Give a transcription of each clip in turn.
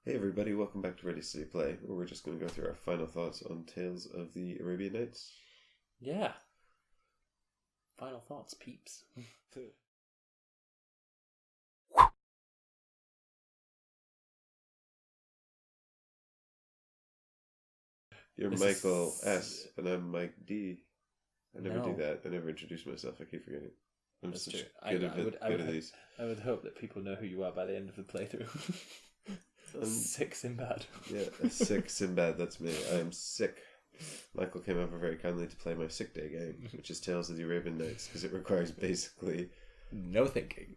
Hey everybody, welcome back to Ready Steady Play, where we're just going to go through our final thoughts on Tales of the Arabian Nights. Yeah. Final thoughts, peeps. You're This Michael is- S, and I'm Mike D. I never do No. that. I never introduce myself. I keep forgetting. I'm That's such true. good I at these. would hope that people know who you are by the end of the playthrough. Sick Sinbad. Yeah, a sick Sinbad, that's me. I am sick. Michael came over very kindly to play my sick day game, which is Tales of the Arabian Nights, because it requires basically... No thinking.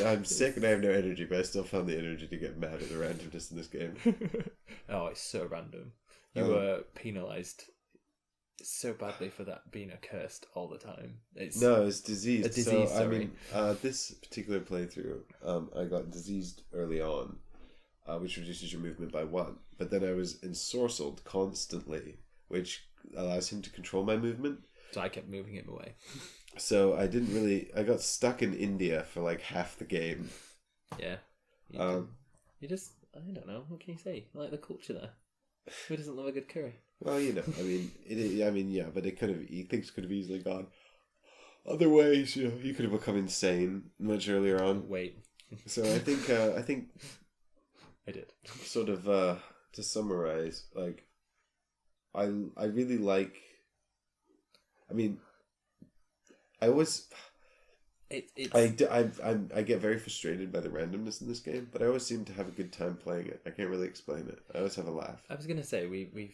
I'm sick and I have no energy, but I still found the energy to get mad at the randomness in this game. Oh, it's so random. You were penalised so badly for that being accursed all the time. It's diseased. A disease, so, sorry. this particular playthrough, I got diseased early on, which reduces your movement by 1. But then I was ensorcelled constantly, which allows him to control my movement. So I kept moving him away. So I got stuck in India for like half the game. Yeah. You just, I don't know, what can you say? I like the culture there. Who doesn't love a good curry? Well, but things could have easily gone other ways. You could have become insane much earlier on. Wait. So I think I did. sort of to summarize, like I really like. I mean, I always I get very frustrated by the randomness in this game, but I always seem to have a good time playing it. I can't really explain it. I always have a laugh. I was gonna say we've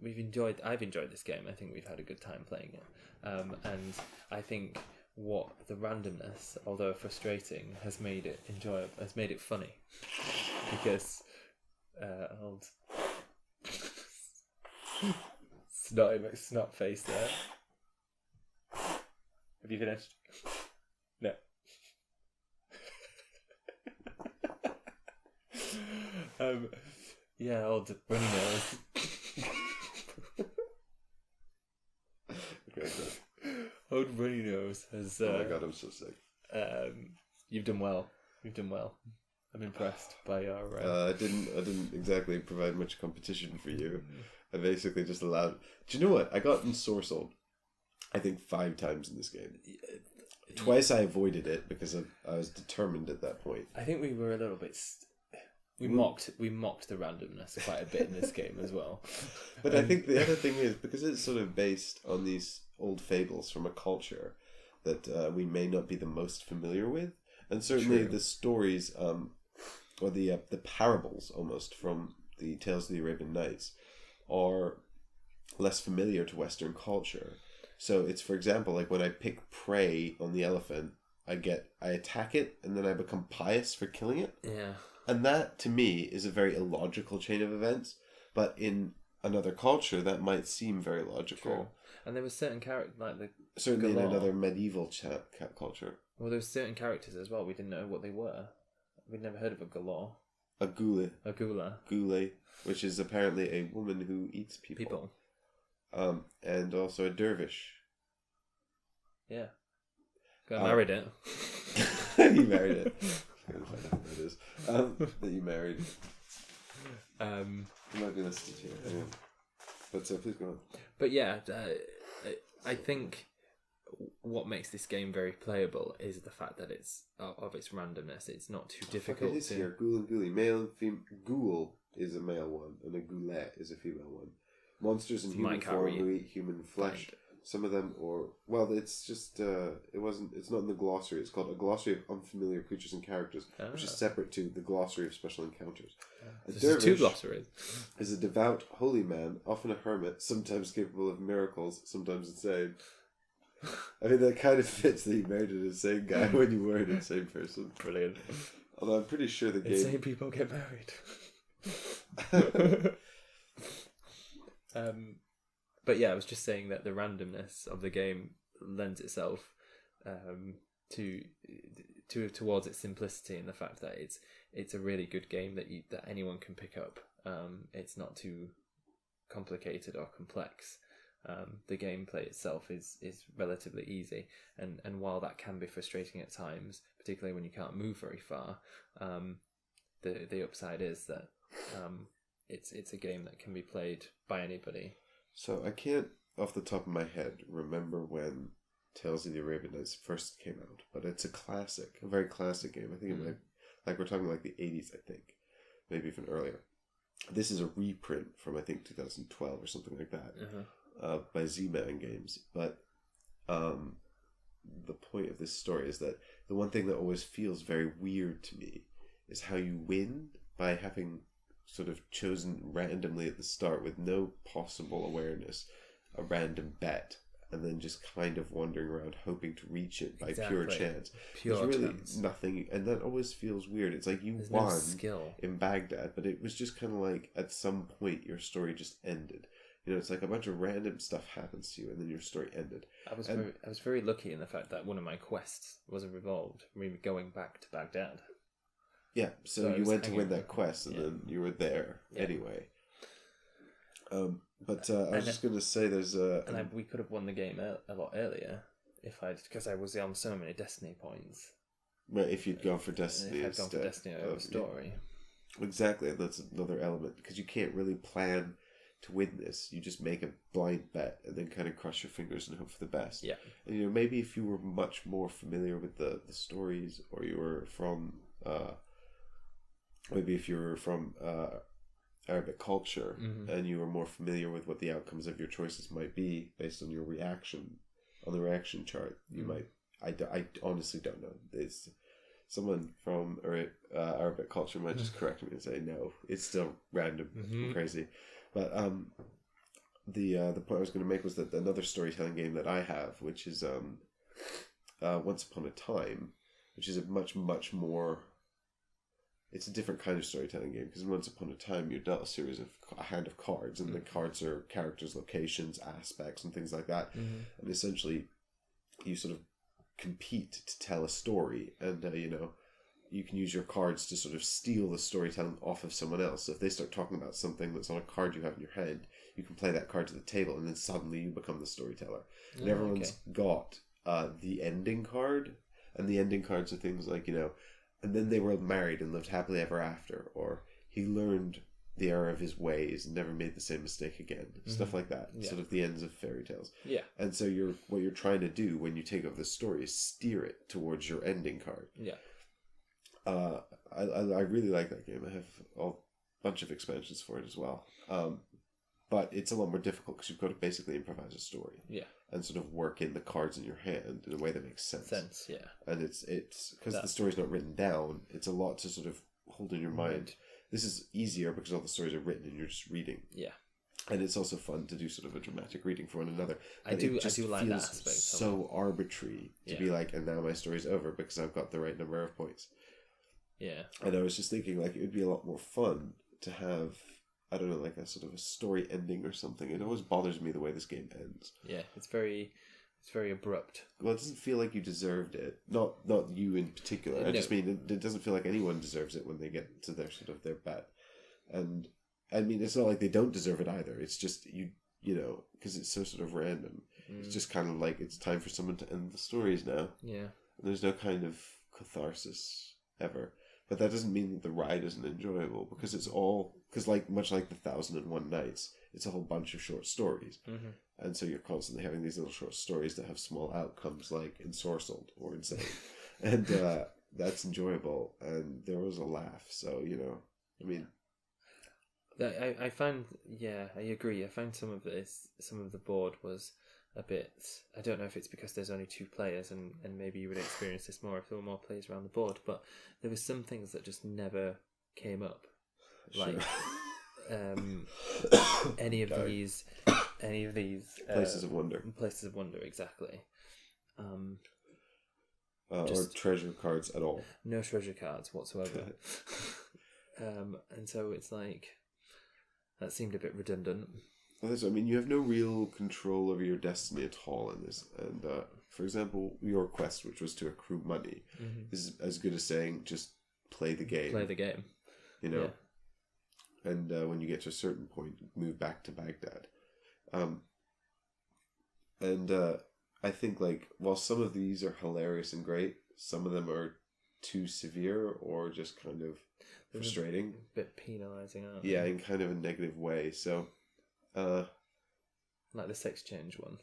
enjoyed. I've enjoyed this game. I think we've had a good time playing it, and I think what the randomness, although frustrating, has made it enjoyable. Has made it funny because old snot face there. Have you finished? No. Yeah, old runny nose. Okay, good. Old runny nose has. Oh my god, I'm so sick. You've done well. You've done well. I'm impressed by your. I didn't exactly provide much competition for you. I basically just allowed. Do you know what? I got ensorcelled, I think 5 times in this game. Twice I avoided it because I was determined at that point. I think we were a little bit. We mocked the randomness quite a bit in this game as well. But I think the other thing is, because it's sort of based on these old fables from a culture that we may not be the most familiar with, and certainly True. the stories, or the parables almost from the Tales of the Arabian Nights, are less familiar to Western culture. So it's, for example, like when I pick prey on the elephant, I attack it, and then I become pious for killing it. Yeah. And that, to me, is a very illogical chain of events. But in another culture, that might seem very logical. True. And there was certain characters, like the Certainly in Galar. another medieval culture. Well, there were certain characters as well. We didn't know what they were. We'd never heard of a Galar. A ghule. A Gula. Ghule, which is apparently a woman who eats people. And also a dervish. Yeah. Married it. He married it. I'm gonna find out who that is. That you married. You might be listed here. Anyway. But please go on. But yeah, I think what makes this game very playable is the fact that it's of its randomness. It's not too difficult. It is here. Ghoul and ghoulie. Male and female. Ghoul is a male one, and a ghoulet is a female one. Monsters in human form who eat human flesh. Some of them, it's just, it's not in the glossary. It's called A Glossary of Unfamiliar Creatures and Characters, which is separate to the Glossary of Special Encounters. A dervish 2 glossaries. is a devout, holy man, often a hermit, sometimes capable of miracles, sometimes insane. I mean, that kind of fits that you married an insane guy when you were an insane person. Brilliant. Although I'm pretty sure the game... Insane people get married. But yeah, I was just saying that the randomness of the game lends itself towards its simplicity and the fact that it's a really good game that anyone can pick up. It's not too complicated or complex. The gameplay itself is relatively easy, and while that can be frustrating at times, particularly when you can't move very far, the upside is that it's a game that can be played by anybody. So I can't, off the top of my head, remember when Tales of the Arabian Nights first came out, but it's a classic, a very classic game. I think it might, like we're talking like the 80s, I think, maybe even earlier. This is a reprint from I think 2012 or something like that, by Z-Man Games. But the point of this story is that the one thing that always feels very weird to me is how you win by having sort of chosen randomly at the start with no possible awareness a random bet, and then just kind of wandering around hoping to reach it by pure chance. There's really nothing, and that always feels weird. It's like you won in Baghdad, but it was just kind of like at some point your story just ended. You know, it's like a bunch of random stuff happens to you, and then your story ended. I was very lucky in the fact that one of my quests was revolved, really going back to Baghdad. Yeah, so you went to win that quest, and then you were there anyway. But I was just going to say, there's a... we could have won the game a lot earlier, because I was on so many Destiny points. Right, if you'd gone for Destiny instead. If I'd gone for Destiny over story. Yeah. Exactly, and that's another element, because you can't really plan to win this. You just make a blind bet, and then kind of cross your fingers and hope for the best. Yeah. And, you know, maybe if you were much more familiar with the stories, or you were from... maybe if you were from... Arabic culture, and you were more familiar with what the outcomes of your choices might be based on your reaction, on the reaction chart, you might... I honestly don't know. It's someone from Arabic culture might just correct me and say, no, it's still random and crazy. But the point I was going to make was that another storytelling game that I have, which is Once Upon a Time, which is a much more... It's a different kind of storytelling game, because Once Upon a Time you're dealt a hand of cards, and the cards are characters, locations, aspects, and things like that. And essentially, you sort of compete to tell a story, and you know, you can use your cards to sort of steal the storytelling off of someone else. So if they start talking about something that's on a card you have in your hand, you can play that card to the table, and then suddenly you become the storyteller. And everyone's got the ending card, and the ending cards are things like, you know, and then they were married and lived happily ever after, or he learned the error of his ways and never made the same mistake again. Stuff like that. Yeah. Sort of the ends of fairy tales. Yeah. And so what you're trying to do when you take over the story is steer it towards your ending card. Yeah. I really like that game. I have a bunch of expansions for it as well. But it's a lot more difficult because you've got to basically improvise a story. Yeah. And sort of work in the cards in your hand in a way that makes sense. Yeah. And it's because the story's not written down, it's a lot to sort of hold in your mind. This is easier because all the stories are written and you're just reading. Yeah. And it's also fun to do sort of a dramatic reading for one another. I do like that aspect. So arbitrary to be like, and now my story's over because I've got the right number of points. Yeah. And I was just thinking, like, it would be a lot more fun to have, I don't know, like a sort of a story ending or something. It always bothers me the way this game ends. Yeah, it's very abrupt. Well, it doesn't feel like you deserved it. Not you in particular. No. I just mean it doesn't feel like anyone deserves it when they get to their sort of their bet. And I mean, it's not like they don't deserve it either. It's just you know, because it's so sort of random. It's just kind of like it's time for someone to end the stories now. Yeah. And there's no kind of catharsis ever. But that doesn't mean that the ride isn't enjoyable, because it's all... Because much like the 1001 Nights, it's a whole bunch of short stories. And so you're constantly having these little short stories that have small outcomes, like Ensorcelled or Insane. And that's enjoyable. And there was a laugh. So, you know, I mean... I found... Yeah, I agree. I found some of the board was a bit... I don't know if it's because there's only 2 players and maybe you would experience this more if there were more players around the board, but there were some things that just never came up. Like any of these Places of Wonder. Places of Wonder, exactly. Or treasure cards at all. No treasure cards whatsoever. And so it's like, that seemed a bit redundant. I mean, you have no real control over your destiny at all in this. And, for example, your quest, which was to accrue money, is as good as saying, just play the game. Play the game. You know? Yeah. And when you get to a certain point, move back to Baghdad. I think, like, while some of these are hilarious and great, some of them are too severe or just kind of frustrating. A bit penalising, aren't they? In kind of a negative way. So, like the sex change one.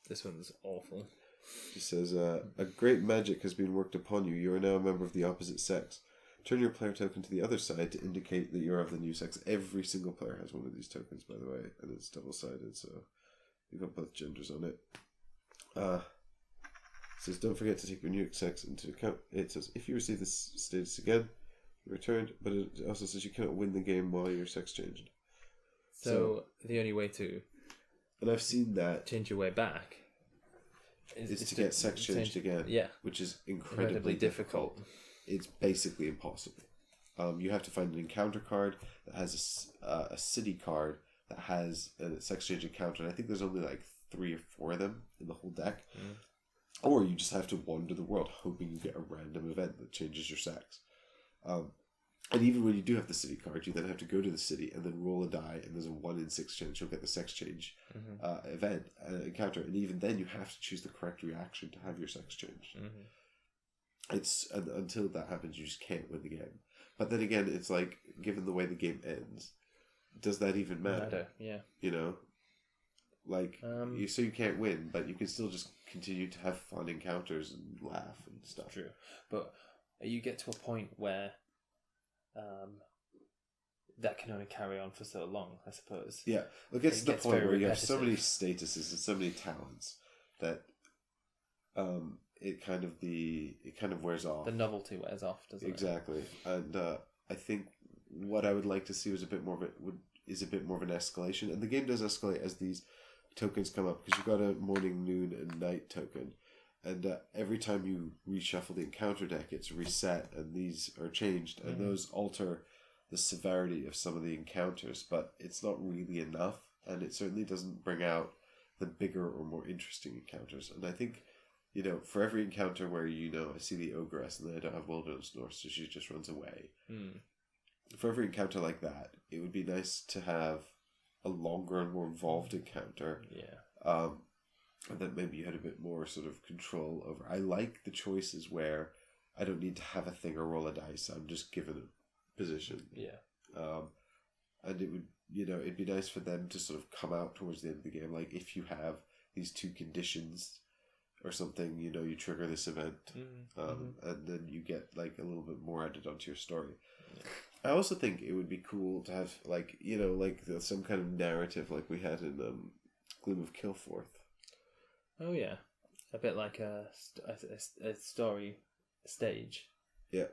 This one's awful. She says, a great magic has been worked upon you. You are now a member of the opposite sex. Turn your player token to the other side to indicate that you're of the new sex. Every single player has one of these tokens, by the way, and it's double-sided, so you've got both genders on it. It says, don't forget to take your new sex into account. It says, if you receive this status again, you're returned, but it also says you cannot win the game while you're sex changed. So the only way to... And I've seen that... Change your way back... is to get sex changed again. Yeah. Which is incredibly difficult. It's basically impossible. You have to find an encounter card that has a city card that has a sex change encounter, and I think there's only like 3 or 4 of them in the whole deck. Or you just have to wander the world hoping you get a random event that changes your sex. And even when you do have the city card, you then have to go to the city and then roll a die, and there's a 1 in 6 chance you'll get the sex change event encounter, and even then you have to choose the correct reaction to have your sex changed. It's until that happens, you just can't win the game. But then again, it's like, given the way the game ends, does that even matter? Yeah. You know, like so you can't win, but you can still just continue to have fun encounters and laugh and stuff. True, but you get to a point where that can only carry on for so long, I suppose. Yeah, it gets to the point where you have so many statuses and so many talents that it kind of wears off. The novelty wears off, doesn't it? Exactly, and I think what I would like to see was a bit more of an escalation, and the game does escalate as these tokens come up, because you've got a morning, noon, and night token. And every time you reshuffle the encounter deck, it's reset, and these are changed, and those alter the severity of some of the encounters, but it's not really enough, and it certainly doesn't bring out the bigger or more interesting encounters. And I think, you know, for every encounter where, you know, I see the ogress and then I don't have Wilderness North, so she just runs away. For every encounter like that, it would be nice to have a longer and more involved encounter. Yeah. And that maybe you had a bit more sort of control over. I like the choices where I don't need to have a thing or roll a dice. I'm just given a position. Yeah. And it would, you know, it'd be nice for them to sort of come out towards the end of the game. Like, if you have these 2 conditions or something, you know, you trigger this event, and then you get like a little bit more added onto your story. Yeah. I also think it would be cool to have, like, you know, like some kind of narrative like we had in Gloom of Kilforth. Oh yeah, a bit like a story stage. Yeah.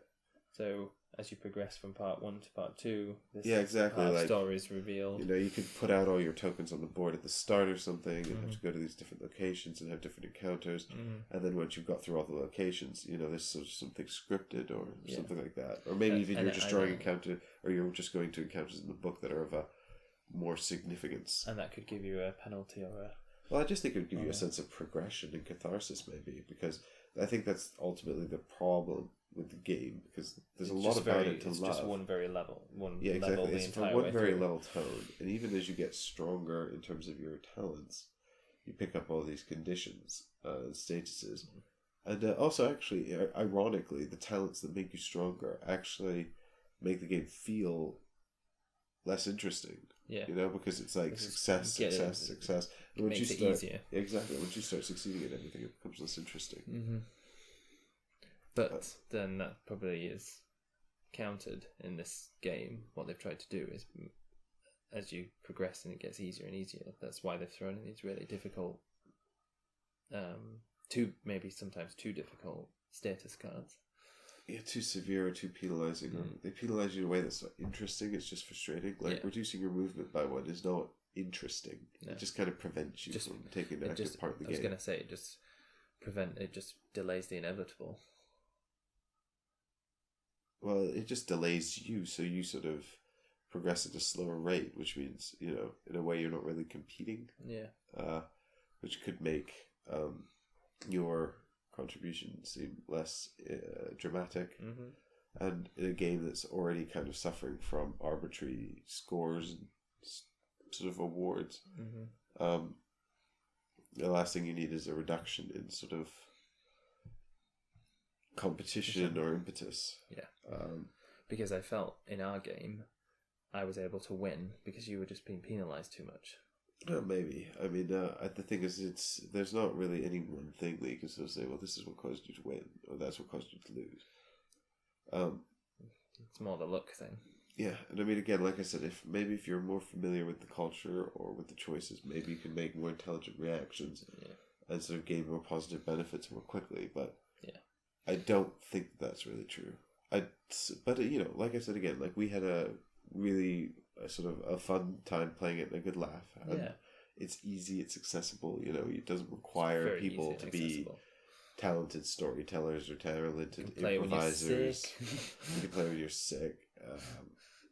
So as you progress from part 1 to part 2, this exactly. Like, stories revealed. You know, you could put out all your tokens on the board at the start or something, and have to go to these different locations and have different encounters. And then once you've got through all the locations, you know, there's sort of something scripted or something like that, or maybe even you're just drawing encounter, or you're just going to encounters in the book that are of a more significance. And that could give you a penalty or a... Well, I just think it would give you a sense of progression and catharsis, maybe, because I think that's ultimately the problem with the game, because there's a lot about it to love. It's just one very level. Exactly. Level it's for one very level tone, and even as you get stronger in terms of your talents, you pick up all these conditions and statuses. And also, actually, ironically, the talents that make you stronger actually make the game feel less interesting. Yeah. You know, because it's like success. And once makes it easier. Exactly. Once you start succeeding at everything, it becomes less interesting. But then that probably is countered in this game. What they've tried to do is, as you progress and it gets easier and easier, that's why they've thrown in these really difficult, sometimes too difficult status cards. Yeah, too severe or too penalising. Or they penalise you in a way that's not interesting, it's just frustrating. Like, reducing your movement by 1 is not interesting. No. It just kind of prevents you from taking an active part in the game. I was going to say, it just delays the inevitable. Well, it just delays you, so you sort of progress at a slower rate, which means, you know, in a way you're not really competing. Yeah. Which could make your contribution seem less dramatic, and in a game that's already kind of suffering from arbitrary scores and sort of awards, the last thing you need is a reduction in sort of competition or impetus. Yeah. Because I felt in our game, I was able to win because you were just being penalised too much. Maybe. I mean, the thing is, there's not really any one thing that you can sort of say, well, this is what caused you to win, or that's what caused you to lose. It's more the luck thing. Yeah, and I mean, again, like I said, if you're more familiar with the culture or with the choices, maybe you can make more intelligent reactions and sort of gain more positive benefits more quickly. But I don't think that's really true. But like I said again, like we had a really sort of a fun time playing it and a good laugh. And it's easy, it's accessible. It doesn't require people to be talented storytellers or talented improvisers. You can play when you're sick.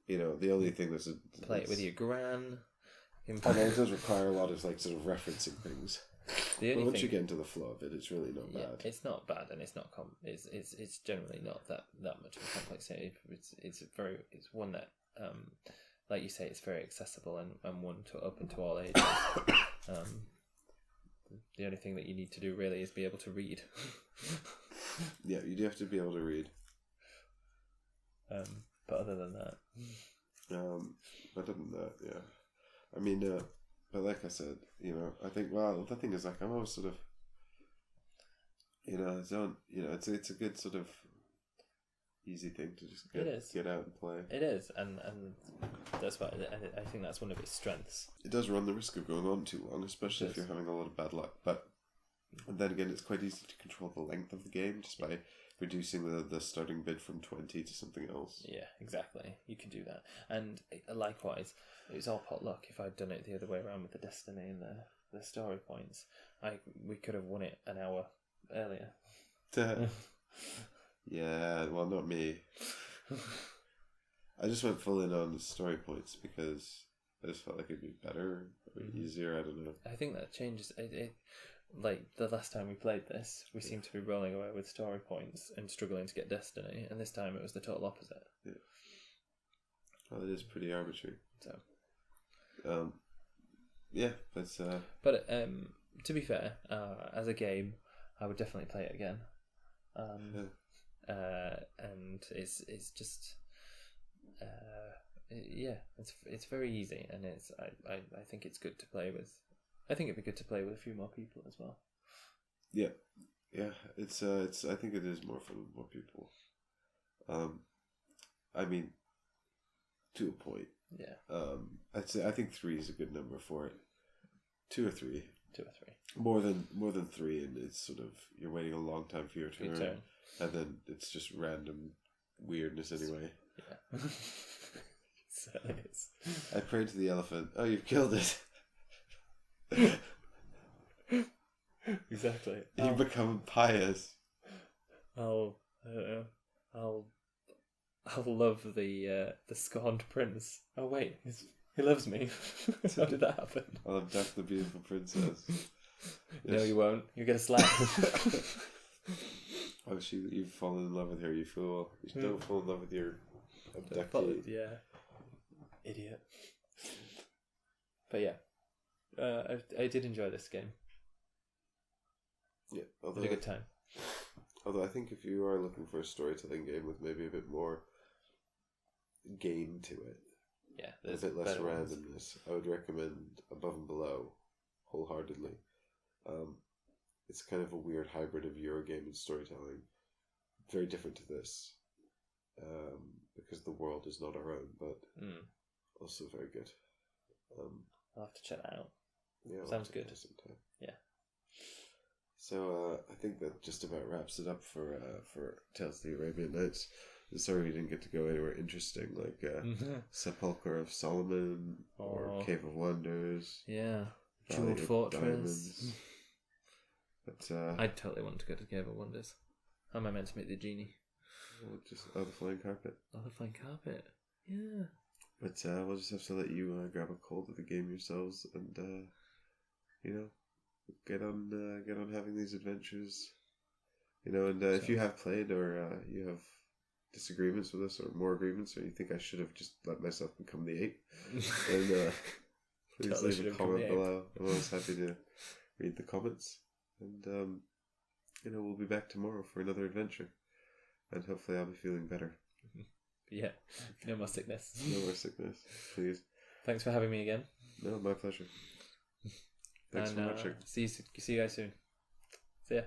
The only thing that's play it with your gran. It does require a lot of like sort of referencing things. Once you get into the flow of it, it's really not bad. It's not bad, and it's not it's generally not that much of a complex game. It's one that like you say, it's very accessible and one to open to all ages. The only thing that you need to do really is be able to read. Yeah, you do have to be able to read. But other than that, yeah. I mean, but like I said, I think the thing is like I'm always sort of, it's a good sort of easy thing to just get out and play. It is, and that's why I think that's one of its strengths. It does run the risk of going on too long, especially if you're having a lot of bad luck. But then again, it's quite easy to control the length of the game just by reducing the starting bid from 20 to something else. Yeah, exactly. You can do that. And likewise, it was all potluck. If I'd done it the other way around with the destiny and the story points, we could have won it an hour earlier. Yeah, well, not me. I just went full in on the story points because I just felt like it'd be better or easier. I don't know. I think that changes it. Like the last time we played this, we seemed to be rolling away with story points and struggling to get destiny, and this time it was the total opposite. Yeah. Well, it is pretty arbitrary. So, yeah, that's. But to be fair, as a game, I would definitely play it again. And it's just, it's very easy, and I think it's good to play with. I think it'd be good to play with a few more people as well. Yeah, it's I think it is more fun with more people. I mean, to a point. Yeah. I think 3 is a good number for it. 2 or 3. 2 or 3. More than 3, and it's sort of you're waiting a long time for your turn. And then it's just random weirdness anyway. Yeah. So it is. I prayed to the elephant. Oh, you've killed it. Exactly. You've become pious. I'll love the scorned prince. Oh wait, he loves me. How did that happen? I'll abduct the beautiful princess. No, you won't. You get a slap. Oh, you've fallen in love with her, you fool. You don't fall in love with your abductee. Yeah. Idiot. But yeah. I did enjoy this game. Yeah. It was a good time. Although I think if you are looking for a storytelling game with maybe a bit more game to it, there's a bit less randomness, I would recommend Above and Below wholeheartedly. It's kind of a weird hybrid of Eurogame and storytelling. Very different to this. Because the world is not our own, but also very good. I'll have to check that out. Yeah, sounds good. Sometime. Yeah. So I think that just about wraps it up for Tales of the Arabian Nights. Sorry we didn't get to go anywhere interesting like Sepulchre of Solomon or Cave of Wonders. Yeah. Jeweled Fortress. Diamonds. But I'd totally want to go to Cave of Wonders. How am I meant to meet the genie? The flying carpet. Oh, the flying carpet. Yeah. But we'll just have to let you grab a cold of the game yourselves and get on having these adventures. And if you have played or you have disagreements with us or more agreements, or you think I should have just let myself become the ape, then please totally leave a comment below. I'm always happy to read the comments. And we'll be back tomorrow for another adventure. and hopefully I'll be feeling better. Yeah, no more sickness. No more sickness, please. Thanks for having me again. No, my pleasure. Thanks for watching. See you guys soon. See ya.